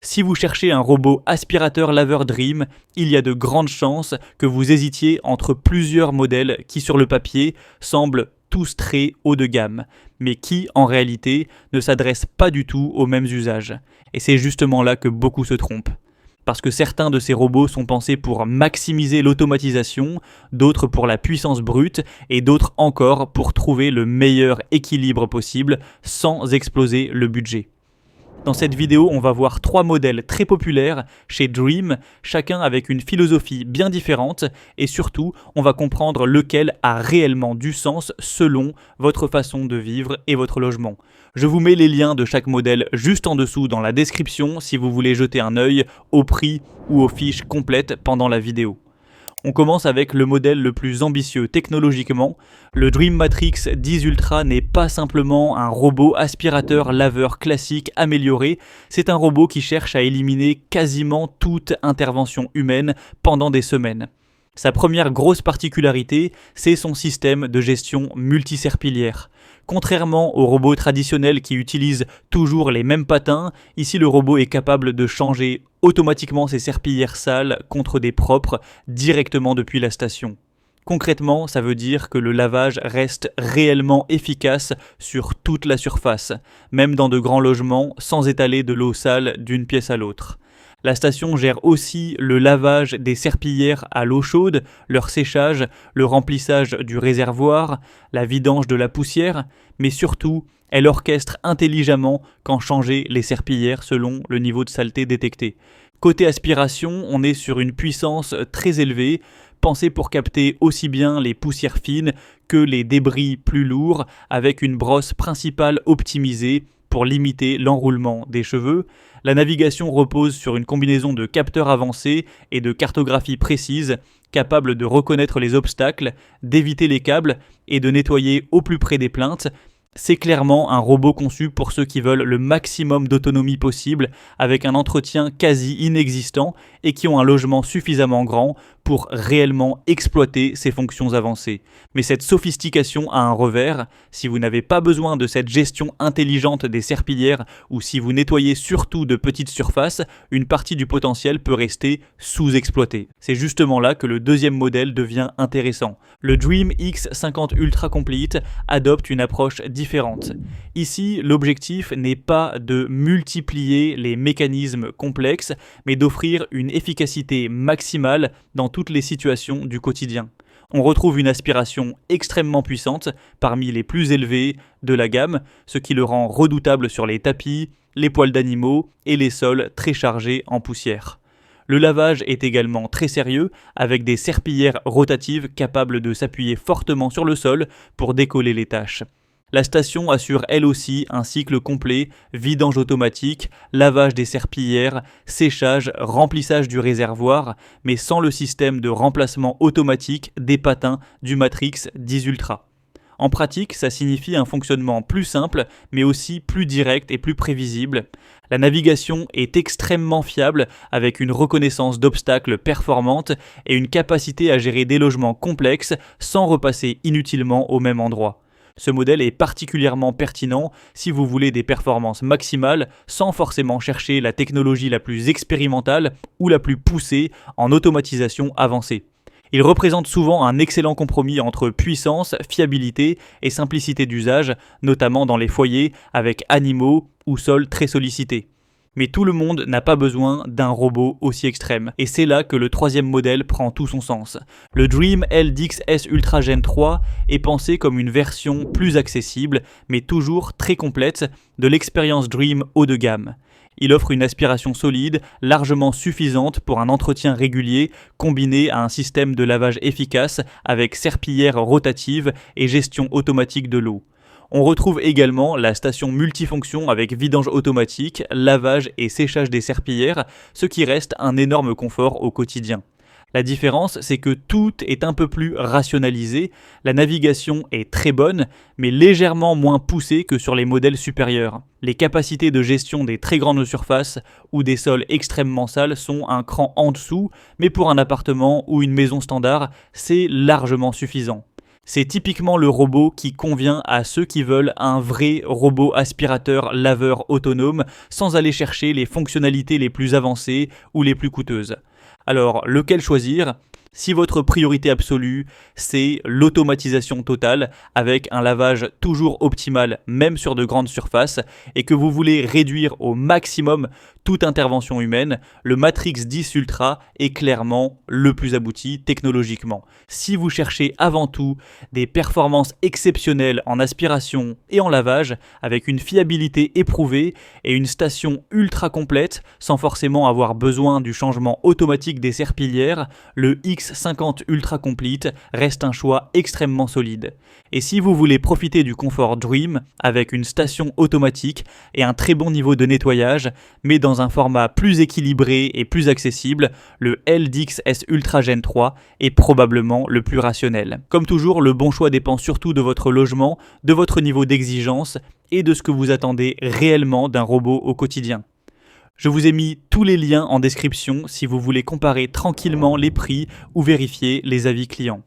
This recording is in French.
Si vous cherchez un robot aspirateur-laveur Dream, il y a de grandes chances que vous hésitiez entre plusieurs modèles qui sur le papier semblent tous très haut de gamme, mais qui en réalité ne s'adressent pas du tout aux mêmes usages. Et c'est justement là que beaucoup se trompent. Parce que certains de ces robots sont pensés pour maximiser l'automatisation, d'autres pour la puissance brute et d'autres encore pour trouver le meilleur équilibre possible sans exploser le budget. Dans cette vidéo, on va voir 3 modèles très populaires chez Dream, chacun avec une philosophie bien différente et surtout, on va comprendre lequel a réellement du sens selon votre façon de vivre et votre logement. Je vous mets les liens de chaque modèle juste en dessous dans la description si vous voulez jeter un œil au prix ou aux fiches complètes pendant la vidéo. On commence avec le modèle le plus ambitieux technologiquement. Le Dream Matrix 10 Ultra n'est pas simplement un robot aspirateur laveur classique amélioré, c'est un robot qui cherche à éliminer quasiment toute intervention humaine pendant des semaines. Sa première grosse particularité, c'est son système de gestion multiserpillière. Contrairement aux robots traditionnels qui utilisent toujours les mêmes patins, ici le robot est capable de changer automatiquement ses serpillières sales contre des propres directement depuis la station. Concrètement, ça veut dire que le lavage reste réellement efficace sur toute la surface, même dans de grands logements, sans étaler de l'eau sale d'une pièce à l'autre. La station gère aussi le lavage des serpillières à l'eau chaude, leur séchage, le remplissage du réservoir, la vidange de la poussière, mais surtout, elle orchestre intelligemment quand changer les serpillières selon le niveau de saleté détecté. Côté aspiration, on est sur une puissance très élevée, pensée pour capter aussi bien les poussières fines que les débris plus lourds, avec une brosse principale optimisée pour limiter l'enroulement des cheveux. La navigation repose sur une combinaison de capteurs avancés et de cartographie précise, capable de reconnaître les obstacles, d'éviter les câbles et de nettoyer au plus près des plaintes. C'est clairement un robot conçu pour ceux qui veulent le maximum d'autonomie possible, avec un entretien quasi inexistant et qui ont un logement suffisamment grand pour réellement exploiter ses fonctions avancées. Mais cette sophistication a un revers. Si vous n'avez pas besoin de cette gestion intelligente des serpillières ou si vous nettoyez surtout de petites surfaces, une partie du potentiel peut rester sous-exploitée. C'est justement là que le deuxième modèle devient intéressant. Le Dream X50 Ultra Complete adopte une approche différente. Ici, l'objectif n'est pas de multiplier les mécanismes complexes, mais d'offrir une efficacité maximale dans toutes les situations du quotidien. On retrouve une aspiration extrêmement puissante, parmi les plus élevées de la gamme, ce qui le rend redoutable sur les tapis, les poils d'animaux et les sols très chargés en poussière. Le lavage est également très sérieux, avec des serpillières rotatives capables de s'appuyer fortement sur le sol pour décoller les taches. La station assure elle aussi un cycle complet, vidange automatique, lavage des serpillières, séchage, remplissage du réservoir, mais sans le système de remplacement automatique des patins du Matrix 10 Ultra. En pratique, ça signifie un fonctionnement plus simple, mais aussi plus direct et plus prévisible. La navigation est extrêmement fiable, avec une reconnaissance d'obstacles performante et une capacité à gérer des logements complexes sans repasser inutilement au même endroit. Ce modèle est particulièrement pertinent si vous voulez des performances maximales sans forcément chercher la technologie la plus expérimentale ou la plus poussée en automatisation avancée. Il représente souvent un excellent compromis entre puissance, fiabilité et simplicité d'usage, notamment dans les foyers avec animaux ou sols très sollicités. Mais tout le monde n'a pas besoin d'un robot aussi extrême, et c'est là que le troisième modèle prend tout son sens. Le Dream LDX S Ultra Gen 3 est pensé comme une version plus accessible, mais toujours très complète, de l'expérience Dream haut de gamme. Il offre une aspiration solide, largement suffisante pour un entretien régulier, combiné à un système de lavage efficace avec serpillière rotative et gestion automatique de l'eau. On retrouve également la station multifonction avec vidange automatique, lavage et séchage des serpillières, ce qui reste un énorme confort au quotidien. La différence, c'est que tout est un peu plus rationalisé, la navigation est très bonne, mais légèrement moins poussée que sur les modèles supérieurs. Les capacités de gestion des très grandes surfaces ou des sols extrêmement sales sont un cran en dessous, mais pour un appartement ou une maison standard, c'est largement suffisant. C'est typiquement le robot qui convient à ceux qui veulent un vrai robot aspirateur laveur autonome sans aller chercher les fonctionnalités les plus avancées ou les plus coûteuses. Alors, lequel choisir ? Si votre priorité absolue, c'est l'automatisation totale avec un lavage toujours optimal même sur de grandes surfaces et que vous voulez réduire au maximum toute intervention humaine, le Matrix 10 Ultra est clairement le plus abouti technologiquement. Si vous cherchez avant tout des performances exceptionnelles en aspiration et en lavage avec une fiabilité éprouvée et une station ultra complète sans forcément avoir besoin du changement automatique des serpillières, le X50 Ultra Complete reste un choix extrêmement solide. Et si vous voulez profiter du confort Dream avec une station automatique et un très bon niveau de nettoyage, mais dans un format plus équilibré et plus accessible, le LDX S Ultra Gen 3 est probablement le plus rationnel. Comme toujours, le bon choix dépend surtout de votre logement, de votre niveau d'exigence et de ce que vous attendez réellement d'un robot au quotidien. Je vous ai mis tous les liens en description si vous voulez comparer tranquillement les prix ou vérifier les avis clients.